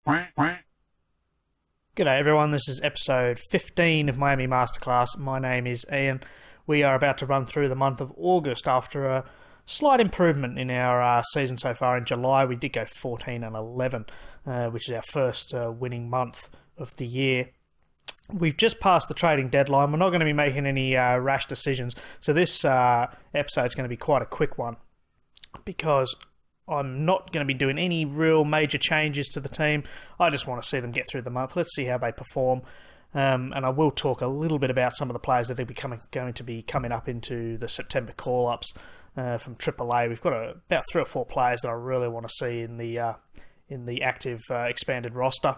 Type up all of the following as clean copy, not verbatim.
G'day everyone, this is episode 15 of Miami Masterclass. My name is Ian. We are about to run through the month of August after a slight improvement in our season so far. In July we did go 14 and 11, which is our first winning month of the year. We've just passed the trading deadline. We're not going to be making any rash decisions, so this episode is going to be quite a quick one because I'm not going to be doing any real major changes to the team. I just want to see them get through the month. Let's see how they perform. And I will talk a little bit about some of the players that are going to be coming up into the September call-ups from AAA. We've got about 3 or 4 players that I really want to see in the active expanded roster.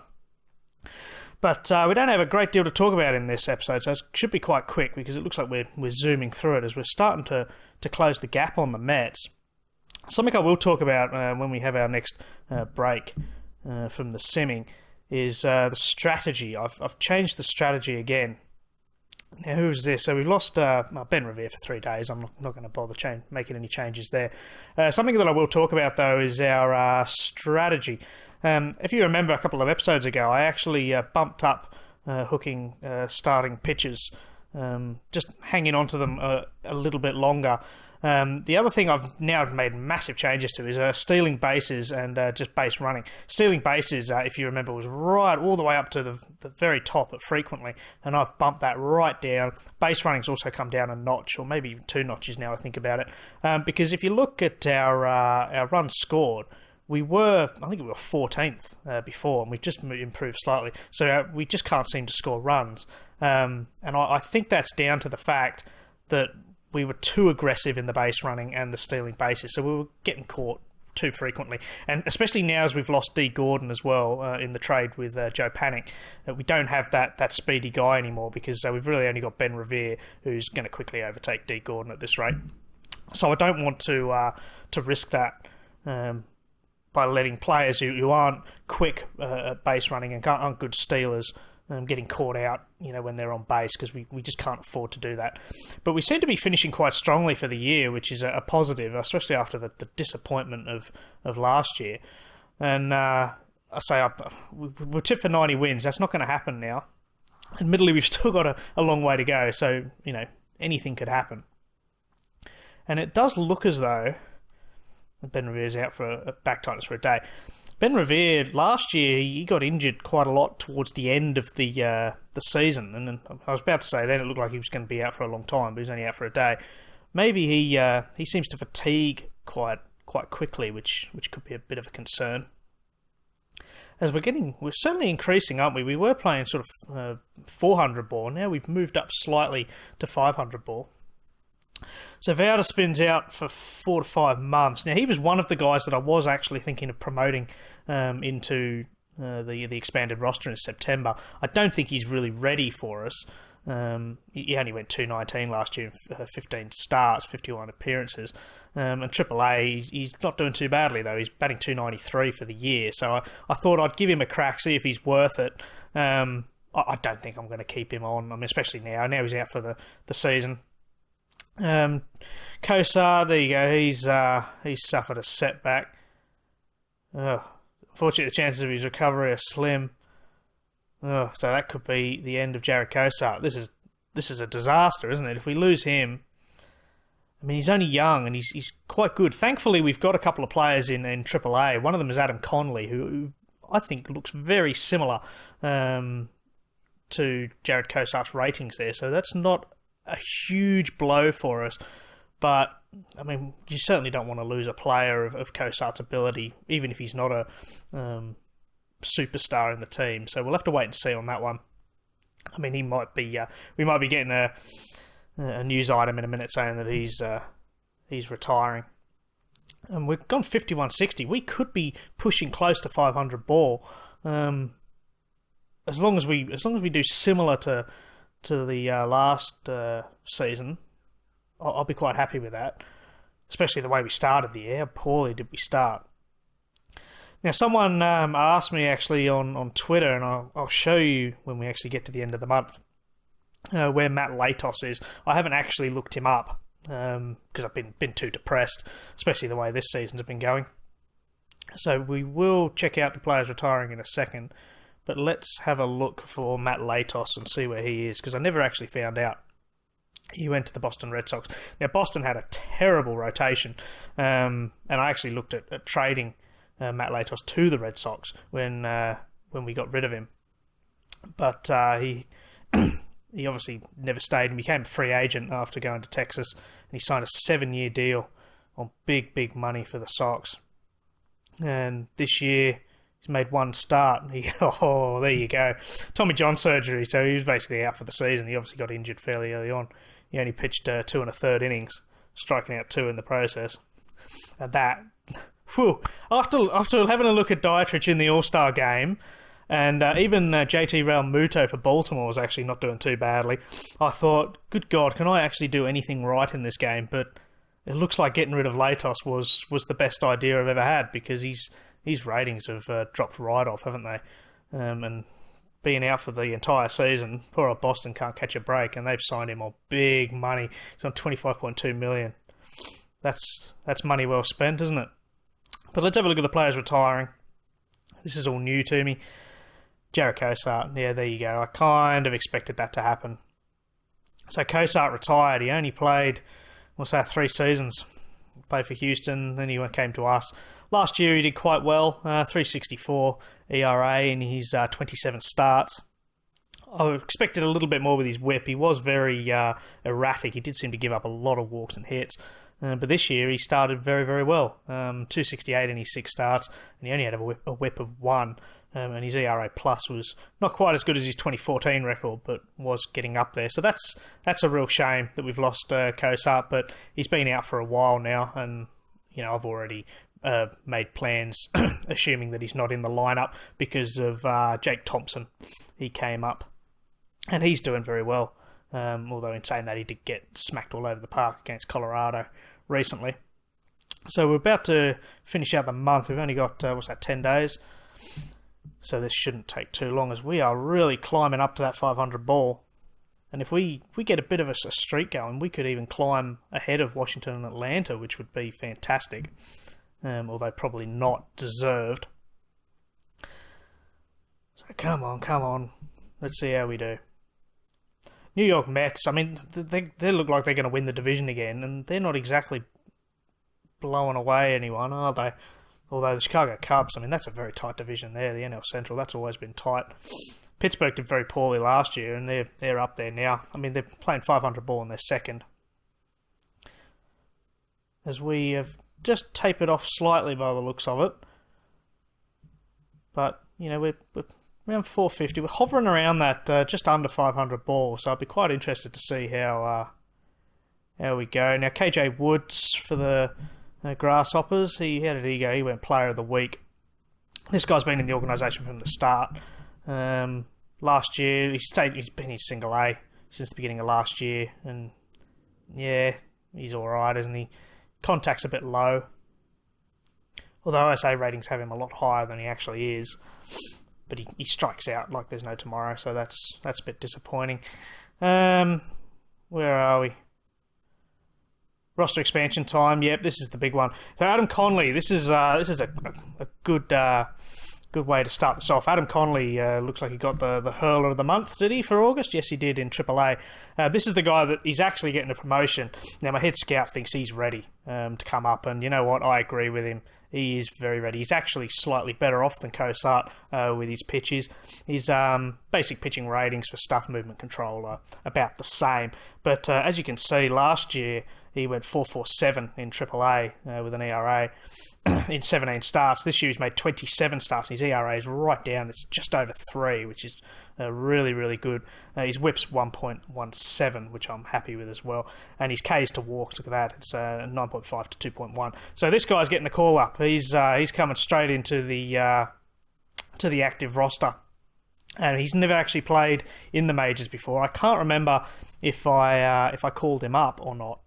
But we don't have a great deal to talk about in this episode, so it should be quite quick because it looks like we're zooming through it as we're starting to close the gap on the Mets. Something I will talk about when we have our next break from the simming is the strategy. I've changed the strategy again. Now, who's this? So we've lost Ben Revere for 3 days. I'm not going to bother making any changes there. Something that I will talk about, though, is our strategy. If you remember a couple of episodes ago, I actually bumped up hooking starting pitchers, just hanging on to them a little bit longer. The other thing I've now made massive changes to is stealing bases and just base running. Stealing bases, if you remember, was right all the way up to the very top at frequently, and I've bumped that right down. Base running's also come down a notch, or maybe even 2 notches now I think about it. Because if you look at our runs scored, I think we were 14th before, and we've just improved slightly. So we just can't seem to score runs. And I think that's down to the fact that we were too aggressive in the base running and the stealing bases, so we were getting caught too frequently. And especially now as we've lost D. Gordon as well in the trade with Joe Panic, we don't have that speedy guy anymore because we've really only got Ben Revere, who's going to quickly overtake D. Gordon at this rate. So I don't want to risk that by letting players who aren't quick at base running and aren't good stealers getting caught out, when they're on base, because we just can't afford to do that. But we seem to be finishing quite strongly for the year, which is a positive, especially after the disappointment of last year. And we're tipped for 90 wins. That's not going to happen now. Admittedly, we've still got a long way to go, so anything could happen. And it does look as though Ben Revere's out for a back tightness for a day. Ben Revere, last year, he got injured quite a lot towards the end of the season. And I was about to say then it looked like he was going to be out for a long time, but he was only out for a day. Maybe he seems to fatigue quite quickly, which could be a bit of a concern. As we're certainly increasing, aren't we? We were playing sort of 400 ball. Now we've moved up slightly to 500 ball. So Vauda spins out for 4 to 5 months. Now, he was one of the guys that I was actually thinking of promoting into the expanded roster in September. I don't think he's really ready for us. He only went 219 last year, 15 starts, 51 appearances. And AAA, he's not doing too badly, though. He's batting 293 for the year. So I thought I'd give him a crack, see if he's worth it. I don't think I'm going to keep him on, especially now. Now he's out for the season. Kosar, there you go. He's suffered a setback. Unfortunately, the chances of his recovery are slim. So that could be the end of Jared Kosar. This is a disaster, isn't it? If we lose him, he's only young and he's quite good. Thankfully, we've got a couple of players in AAA. One of them is Adam Conley, who I think looks very similar to Jared Kosar's ratings there. So that's not a huge blow for us, but you certainly don't want to lose a player of Kosar's ability, even if he's not a superstar in the team. So we'll have to wait and see on that one. He might be. We might be getting a news item in a minute saying that he's retiring. And we've gone 51-60. We could be pushing close to 500 ball, as long as we do similar to the last season. I'll be quite happy with that, especially the way we started the year. How poorly did we start? Now, someone asked me actually on Twitter, and I'll show you when we actually get to the end of the month, where Matt Latos is. I haven't actually looked him up because I've been too depressed, especially the way this season's been going. So we will check out the players retiring in a second, but let's have a look for Matt Latos and see where he is, because I never actually found out. He went to the Boston Red Sox. Now, Boston had a terrible rotation, and I actually looked at trading Matt Latos to the Red Sox when we got rid of him. But he he obviously never stayed and became a free agent after going to Texas, and he signed a 7-year deal on big money for the Sox. And this year, he's made one start. Oh, there you go. Tommy John surgery, so he was basically out for the season. He obviously got injured fairly early on. He only pitched 2 1/3 innings, striking out 2 in the process. And that, whew, after having a look at Dietrich in the All-Star game, and even JT Realmuto for Baltimore was actually not doing too badly, I thought, good God, can I actually do anything right in this game? But it looks like getting rid of Latos was the best idea I've ever had, because his ratings have dropped right off, haven't they? And being out for the entire season, poor old Boston can't catch a break, and they've signed him on big money. He's on $25.2 million. That's money well spent, isn't it? But let's have a look at the players retiring. This is all new to me. Jarred Cosart, yeah, there you go. I kind of expected that to happen. So Cosart retired. He only played, what's that, 3 seasons. He played for Houston, then he came to us. Last year he did quite well, 3.64 ERA in his 27 starts. I expected a little bit more with his whip. He was very erratic. He did seem to give up a lot of walks and hits. But this year he started very well. 2.68 in his 6 starts, and he only had a whip of 1. And his ERA plus was not quite as good as his 2014 record, but was getting up there. So that's a real shame that we've lost Cosart, but he's been out for a while now, and I've already made plans, assuming that he's not in the lineup, because of Jake Thompson. He came up, and he's doing very well, although in saying that, he did get smacked all over the park against Colorado recently. So we're about to finish out the month. We've only got, 10 days? So this shouldn't take too long, as we are really climbing up to that 500 ball. And if we get a bit of a streak going, we could even climb ahead of Washington and Atlanta, which would be fantastic. Although probably not deserved. So come on. Let's see how we do. New York Mets, I mean, they look like they're going to win the division again, and they're not exactly blowing away anyone, are they? Although the Chicago Cubs, I mean, that's a very tight division there, the NL Central, that's always been tight. Pittsburgh did very poorly last year, and they're up there now. I mean, they're playing 500 ball in their second. As we have just tapered off slightly by the looks of it. But, we're around 450. We're hovering around that just under 500 ball, so I'd be quite interested to see how we go. Now, KJ Woods for the Grasshoppers, how did he go? He went Player of the Week. This guy's been in the organisation from the start. Last year, he's been in single A since the beginning of last year, and yeah, he's alright, isn't he? Contact's a bit low, although OSA ratings have him a lot higher than he actually is, but he strikes out like there's no tomorrow, so that's a bit disappointing. Where are we? Roster expansion time. Yep, this is the big one. So Adam Conley, this is a good way to start this off. Adam Conley looks like he got the hurler of the month, did he, for August? Yes, he did, in AAA. This is the guy that he's actually getting a promotion. Now, my head scout thinks he's ready to come up, and you know what? I agree with him. He is very ready. He's actually slightly better off than Cosart with his pitches. His basic pitching ratings for stuff movement control are about the same. But as you can see, last year he went 4.47 in AAA with an ERA in 17 starts. This year he's made 27 starts. His ERA is right down. It's just over 3, which is really good. His whip's 1.17, which I'm happy with as well. And his Ks to walks, look at that. It's 9.5 to 2.1. So this guy's getting a call up. He's coming straight into the active roster. And he's never actually played in the majors before. I can't remember if I called him up or not.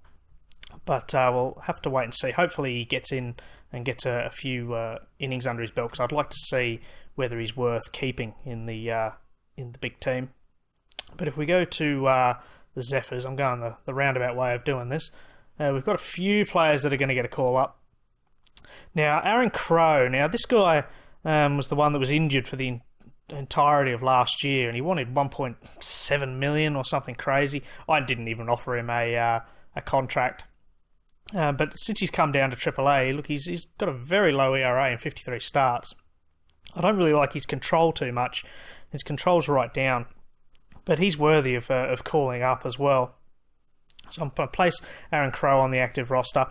But we'll have to wait and see. Hopefully he gets in and gets a few innings under his belt, because I'd like to see whether he's worth keeping in the big team. But if we go to the Zephyrs, I'm going the roundabout way of doing this. We've got a few players that are going to get a call up. Now, Aaron Crow. Now, this guy was the one that was injured for the entirety of last year, and he wanted 1.7 million or something crazy. I didn't even offer him a contract. But since he's come down to AAA, look, he's got a very low ERA in 53 starts. I don't really like his control too much. His control's right down, but he's worthy of calling up as well. So I'm going to place Aaron Crow on the active roster.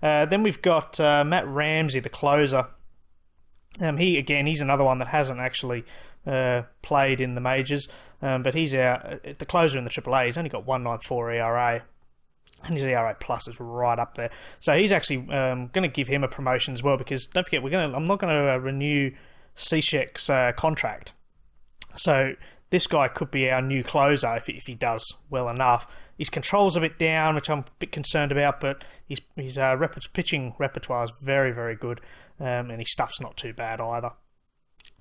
Then we've got Matt Ramsey, the closer. He's another one that hasn't actually played in the majors, but he's the closer in the AAA. He's only got 1.94 ERA. And his ERA plus is right up there. So he's actually going to give him a promotion as well, because don't forget, I'm not going to renew Cishek's contract. So this guy could be our new closer if he does well enough. His control's a bit down, which I'm a bit concerned about, but his pitching repertoire is very, very good, and his stuff's not too bad either.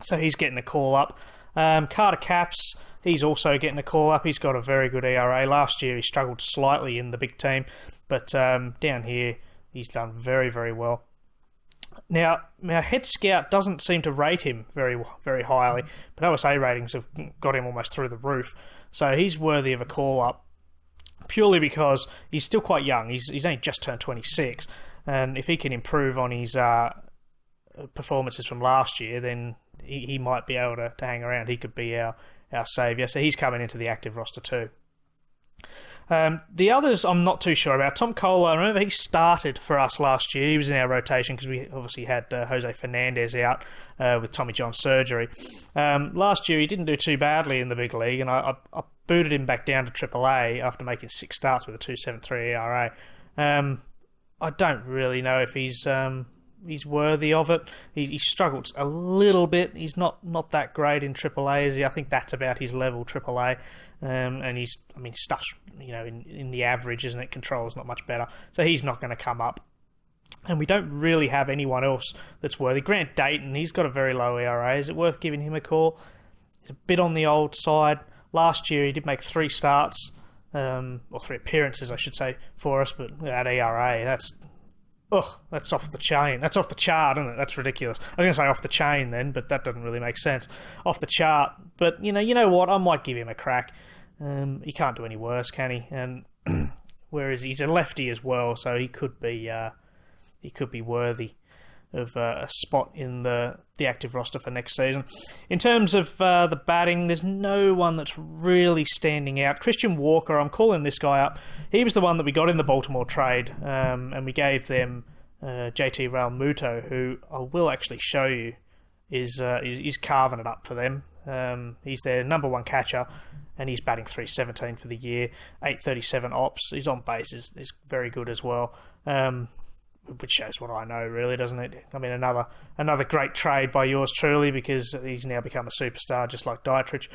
So he's getting a call up. Carter Capps, he's also getting a call up. He's got a very good ERA. Last year he struggled slightly in the big team, but down here he's done very, very well. Now, our head scout doesn't seem to rate him very, very highly, but OSA ratings have got him almost through the roof. So he's worthy of a call up, purely because he's still quite young. He's only just turned 26, and if he can improve on his performances from last year, then he might be able to hang around. He could be our saviour. So he's coming into the active roster too. The others I'm not too sure about. Tom Kohler, I remember he started for us last year. He was in our rotation because we obviously had Jose Fernandez out with Tommy John surgery. Last year he didn't do too badly in the big league, and I booted him back down to AAA after making 6 starts with a 2.73 ERA. I don't really know if he's worthy of it. He struggled a little bit. He's not that great in AAA, is he? I think that's about his level, AAA. And stuff's in the average, isn't it? Control's not much better, so he's not going to come up. And we don't really have anyone else that's worthy. Grant Dayton, he's got a very low ERA. Is it worth giving him a call? He's a bit on the old side. Last year he did make 3 starts, or 3 appearances, I should say, for us, but that ERA, that's off the chain. That's off the chart, isn't it? That's ridiculous. I was going to say off the chain then, but that doesn't really make sense. Off the chart. But, you know what? I might give him a crack. He can't do any worse, can he? And whereas he's a lefty as well, so he could be worthy of a spot in the active roster for next season. In terms of the batting, there's no one that's really standing out. Christian Walker, I'm calling this guy up. He was the one that we got in the Baltimore trade, and we gave them JT Realmuto, who I will actually show you is carving it up for them. He's their number 1 catcher, and he's batting .317 for the year, 837 ops. His on base is very good as well. Which shows what I know, really, doesn't it? I mean, another great trade by yours truly, because he's now become a superstar, just like Dietrich.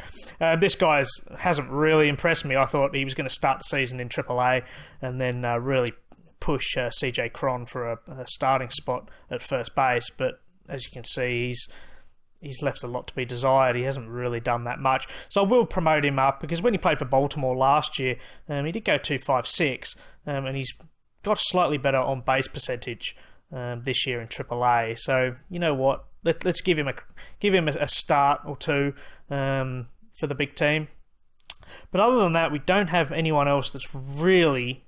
This guy hasn't really impressed me. I thought he was going to start the season in AAA and then really push CJ Cron for a starting spot at first base, but as you can see, he's left a lot to be desired. He hasn't really done that much. So I will promote him up, because when he played for Baltimore last year, he did go 2.56, and he's got a slightly better on-base percentage this year in AAA. So you know what? Let's give him a start or two for the big team. But other than that, we don't have anyone else that's really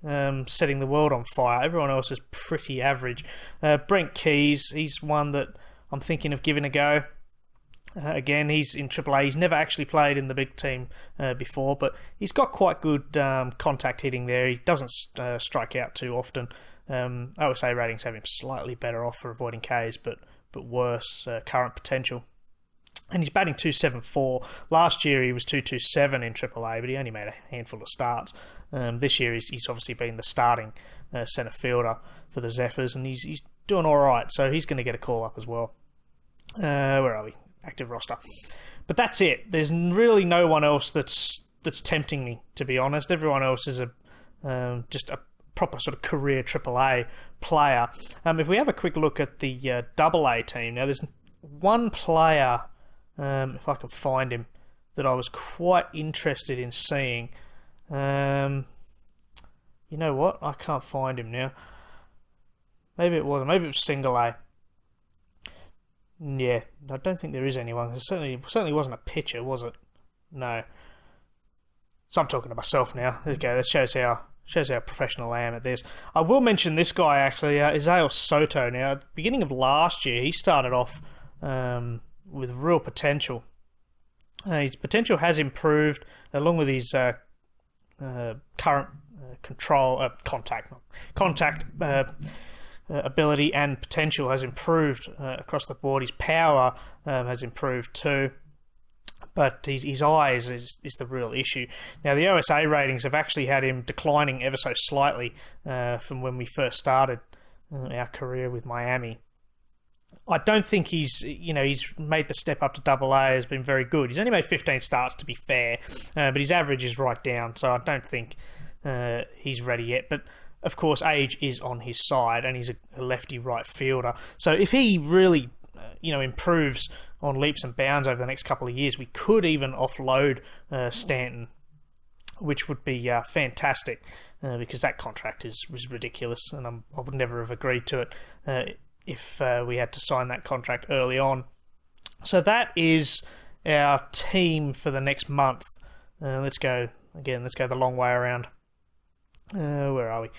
setting the world on fire. Everyone else is pretty average. Brent Keys, he's one that I'm thinking of giving a go. Again, he's in AAA. He's never actually played in the big team before, but he's got quite good contact hitting there. He doesn't strike out too often. OSA ratings have him slightly better off for avoiding Ks, but worse current potential. And he's batting .274. Last year he was .227 in AAA, but he only made a handful of starts. This year he's obviously been the starting centre fielder for the Zephyrs, and he's doing all right, so he's going to get a call up as well. Where are we? Active roster. But that's it. There's really no one else that's tempting me, to be honest. Everyone else is just a proper sort of career AAA player. If we have a quick look at the AA team, now there's one player, if I can find him, that I was quite interested in seeing. You know what? I can't find him now. Maybe it wasn't. Maybe it was single A. Yeah, I don't think there is anyone. It certainly wasn't a pitcher, was it? No. So I'm talking to myself now. There you go. That shows how professional I am at this. I will mention this guy actually, Isaiah Soto. Now, at the beginning of last year, he started off with real potential. His potential has improved along with his current contact ability and potential has improved across the board. His power has improved too, but his eyes is the real issue. Now, the OSA ratings have actually had him declining ever so slightly from when we first started our career with Miami. I don't think he's made the step up to AA, has been very good. He's only made 15 starts, to be fair, but his average is right down, so I don't think he's ready yet. But of course, age is on his side, and he's a lefty right fielder. So if he really, improves on leaps and bounds over the next couple of years, we could even offload Stanton, which would be fantastic because that contract was ridiculous, and I would never have agreed to it if we had to sign that contract early on. So that is our team for the next month. Let's go the long way around. Where are we?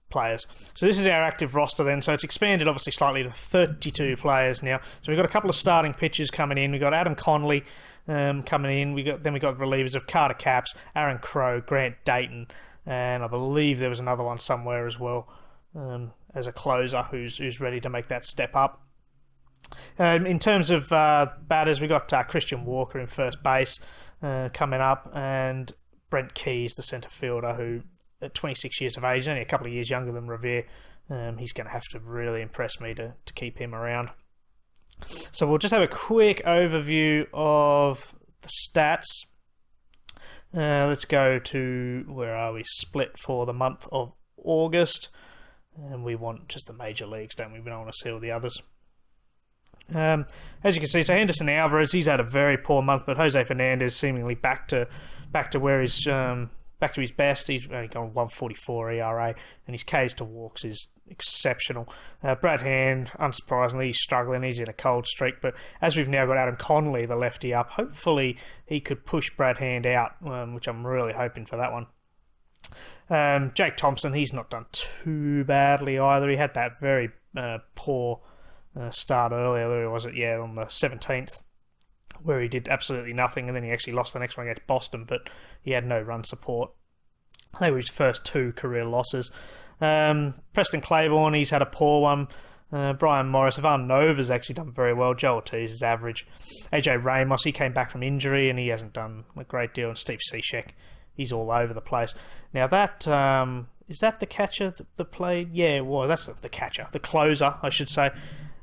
Players. So this is our active roster then. So it's expanded obviously slightly to 32 players now. So we've got a couple of starting pitchers coming in. We've got Adam Conley coming in. We got relievers of Carter Capps, Aaron Crow, Grant Dayton, and I believe there was another one somewhere as well as a closer who's ready to make that step up. In terms of batters, we got Christian Walker in first base coming up, and Brent Keys, the centre fielder, who at 26 years of age, only a couple of years younger than Revere, he's going to have to really impress me to keep him around. So we'll just have a quick overview of the stats. Let's go to, where are we, split for the month of August. And we want just the major leagues, don't we? We don't want to see all the others. As you can see, so Henderson Alvarez, he's had a very poor month, but Jose Fernandez seemingly back to where he's back to his best. He's only gone 144 ERA, and his Ks to walks is exceptional. Brad Hand, unsurprisingly, he's struggling. He's in a cold streak, but as we've now got Adam Conley, the lefty, up, hopefully he could push Brad Hand out, which I'm really hoping for that one. Jake Thompson, he's not done too badly either. He had that very poor start earlier. Where was it? Yeah, on the 17th, where he did absolutely nothing, and then he actually lost the next one against Boston, but he had no run support. They were his first two career losses. Preston Claiborne, he's had a poor one. Brian Morris, Ivan Nova's actually done very well. Joe Ortiz is average. AJ Ramos, he came back from injury, and he hasn't done a great deal. And Steve Cishek, he's all over the place. Now that is that the catcher that played? Yeah, well, that's the catcher, the closer, I should say.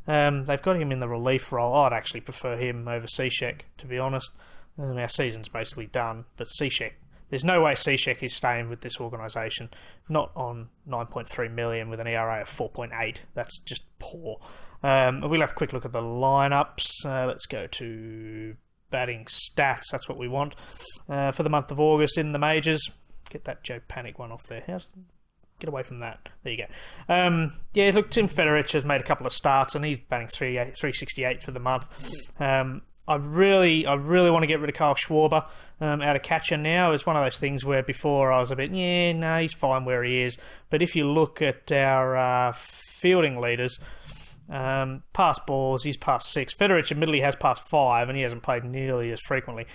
They've got him in the relief role. I'd actually prefer him over Cishek, to be honest. Our season's basically done, but Cishek, there's no way Cishek is staying with this organisation. Not on 9.3 million with an ERA of 4.8. That's just poor. We'll have a quick look at the lineups. Let's go to batting stats. That's what we want for the month of August in the majors. Get that Joe Panic one off there. Get away from that. There you go. Yeah, look, Tim Federich has made a couple of starts, and he's batting 368 for the month. I really want to get rid of Kyle Schwarber out of catcher now. It's one of those things where before I was a bit, he's fine where he is. But if you look at our fielding leaders, past balls, he's past 6. Federich admittedly has passed 5, and he hasn't played nearly as frequently.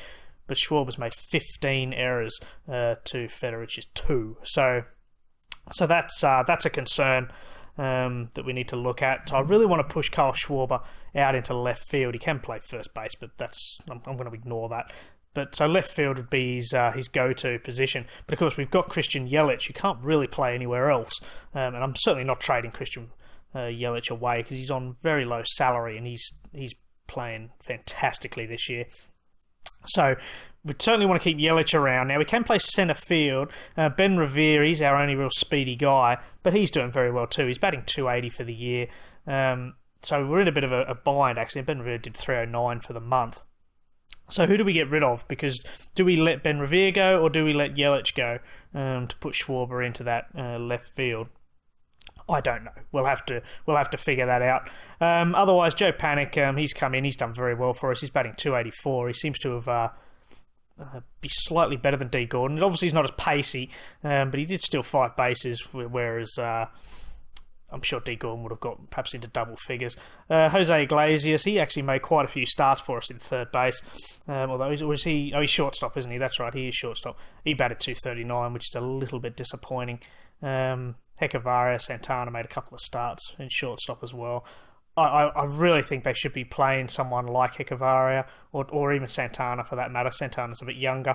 But Schwarber's made 15 errors to Federich's 2. So that's a concern that we need to look at. So I really want to push Kyle Schwarber out into left field. He can play first base, but I'm going to ignore that. But so left field would be his go-to position. But of course we've got Christian Yelich, who can't really play anywhere else. And I'm certainly not trading Christian Yelich away because he's on very low salary and he's playing fantastically this year. So we certainly want to keep Yelich around. Now, we can play centre field. Ben Revere, he's our only real speedy guy, but he's doing very well too. He's batting 280 for the year. So we're in a bit of a bind, actually. Ben Revere did 309 for the month. So who do we get rid of? Because do we let Ben Revere go or do we let Yelich go to put Schwarber into that left field? I don't know. We'll have to figure that out. Otherwise, Joe Panic, he's come in. He's done very well for us. He's batting 284. He seems to have be slightly better than D. Gordon. Obviously, he's not as pacey, but he did steal 5 bases, whereas I'm sure D. Gordon would have got perhaps into double figures. Jose Iglesias, he actually made quite a few starts for us in third base. Although he's shortstop, isn't he? That's right, he is shortstop. He batted 239, which is a little bit disappointing. Heckavaria, Santana made a couple of starts in shortstop as well. I really think they should be playing someone like Heckavaria or even Santana for that matter. Santana's a bit younger,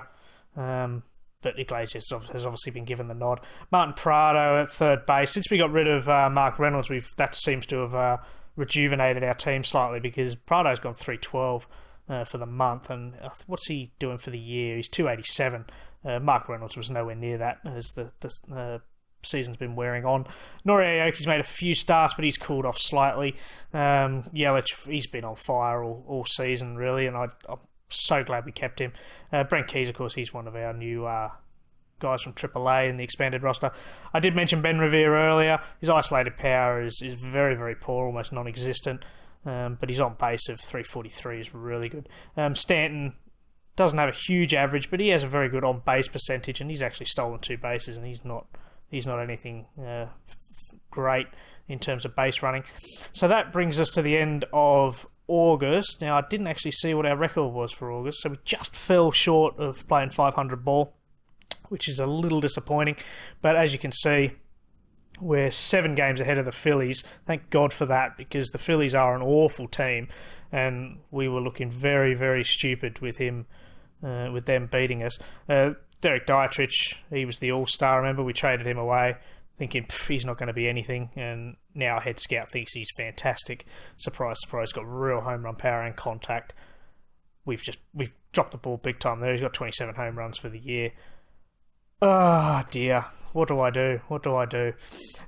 but Iglesias has obviously been given the nod. Martin Prado at third base. Since we got rid of Mark Reynolds, that seems to have rejuvenated our team slightly because Prado's gone 312 for the month, and what's he doing for the year? He's 287. Mark Reynolds was nowhere near that as the season's been wearing on. Nori Aoki's made a few starts, but he's cooled off slightly. Yelich, he's been on fire all season, really, and I'm so glad we kept him. Brent Keys, of course, he's one of our new guys from AAA in the expanded roster. I did mention Ben Revere earlier. His isolated power is very, very poor, almost non-existent, but his on base of 343 is really good. Stanton doesn't have a huge average, but he has a very good on base percentage, and he's actually stolen 2 bases, and he's not anything great in terms of base running. So that brings us to the end of August. Now, I didn't actually see what our record was for August, so we just fell short of playing 500 ball, which is a little disappointing. But as you can see, we're 7 games ahead of the Phillies. Thank God for that, because the Phillies are an awful team, and we were looking very, very stupid with them beating us. Derek Dietrich, he was the all-star, remember? We traded him away thinking he's not going to be anything, and now head scout thinks he's fantastic. Surprise, surprise, got real home run power and contact. We've dropped the ball big time there. He's got 27 home runs for the year. Oh dear, what do I do?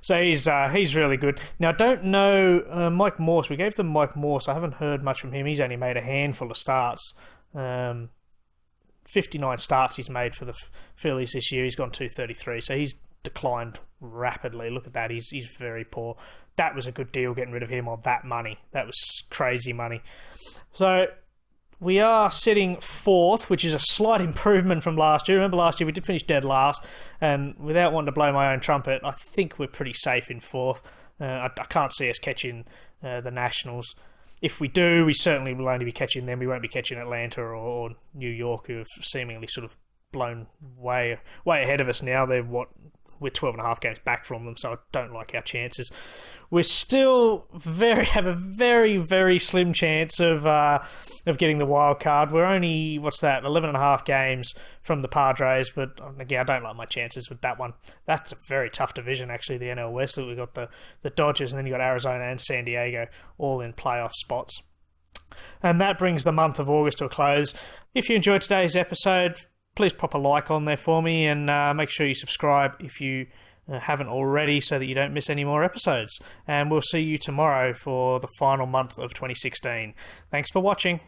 So he's really good. Now I don't know Mike Morse. We gave them Mike Morse. I haven't heard much from him. He's only made a handful of starts. 59 starts he's made for the Phillies this year. He's gone 233, so he's declined rapidly. Look at that. He's very poor. That was a good deal getting rid of him on that money. That was crazy money. So we are sitting 4th, which is a slight improvement from last year. Remember last year we did finish dead last, and without wanting to blow my own trumpet, I think we're pretty safe in 4th. I can't see us catching the Nationals. If we do, we certainly will only be catching them. We won't be catching Atlanta or New York, who have seemingly sort of blown way ahead of us now. We're 12.5 games back from them, so I don't like our chances. We still have a very, very slim chance of getting the wild card. We're only 11.5 games from the Padres, but again, I don't like my chances with that one. That's a very tough division, actually, the NL West. We've got the Dodgers, and then you've got Arizona and San Diego all in playoff spots. And that brings the month of August to a close. If you enjoyed today's episode, please pop a like on there for me, and make sure you subscribe if you haven't already so that you don't miss any more episodes. And we'll see you tomorrow for the final month of 2016. Thanks for watching.